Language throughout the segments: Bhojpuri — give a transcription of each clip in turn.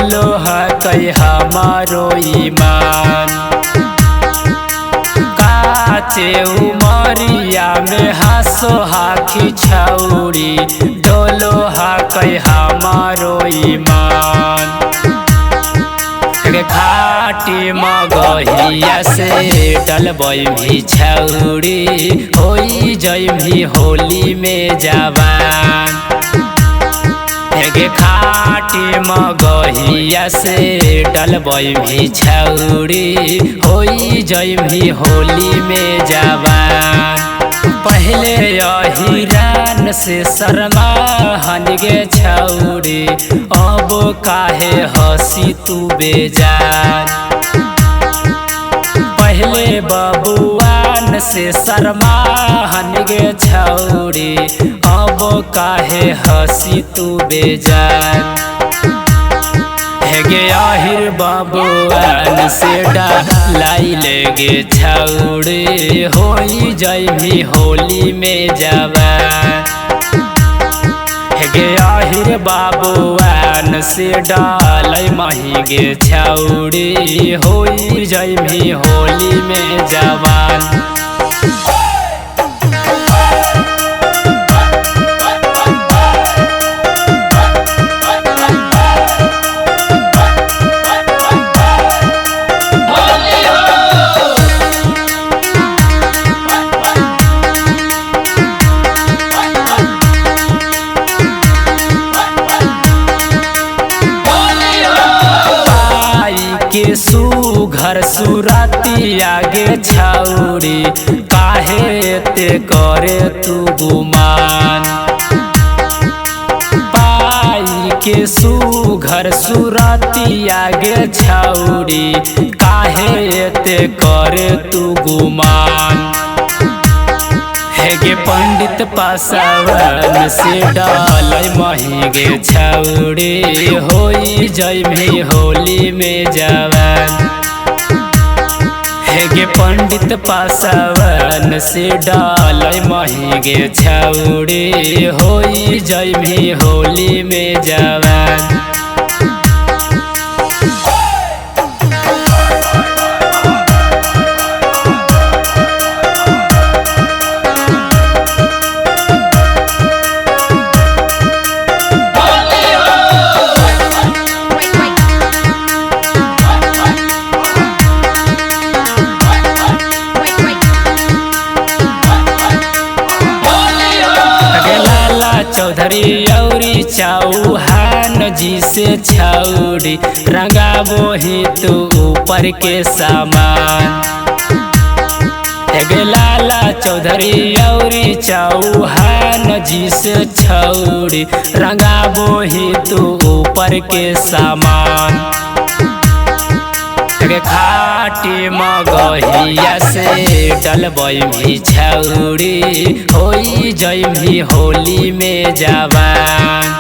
डोलो है कई हमारो ईमान। काचे उमरिया में हंसो हाखी छौरी डोलो है कई हमारो ईमान। घाटी मगहिया से डलबई भी छौरी होई जइमी होली में जवान। घाटी मगहिया से डलबई भी छौरी होई जइमी होली में जवान। पहले अहिरान से शर्मा हनगे छौरी अब काहे हंसी तू बेजान। पहले बबुआन से शर्मा हनगे छौरी अब काहे हंसी तू बेजान। हेगे आहिर बबुआन से डालाई लेगे छौरी होई जइमी होली में जवान। हेगे आहिर बबुआन से डालाई महिगे छौरी होई जइमी होली में जवान। के सुघर सुराती आगे छौरी काहे ते करे तू गुमान। पाई के सुघर सुराती आगे छौरी काहे ते करे तू गुमान। हेगे पंडित पासवन से डालई महिगे छौरी होई जइमी होली में जवान। हेगे पंडित पासवन से डालई महिगे छौरी होई जइमी होली में जवान। चौधरी औरी चौहान जी से छौरी रंगाबो ही तू ऊपर के सामान। लाला चौधरी औरी चौहान जी से छौरी रंगाबो ही तू ऊपर के सामान। घाटी मगहिया से डलबई भी छौरी होई जइमी होली में जवान।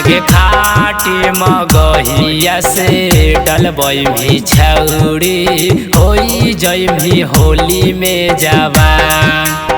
घाटी मगहिया से डलबई भी छौरी होई जइमी होली में जवान।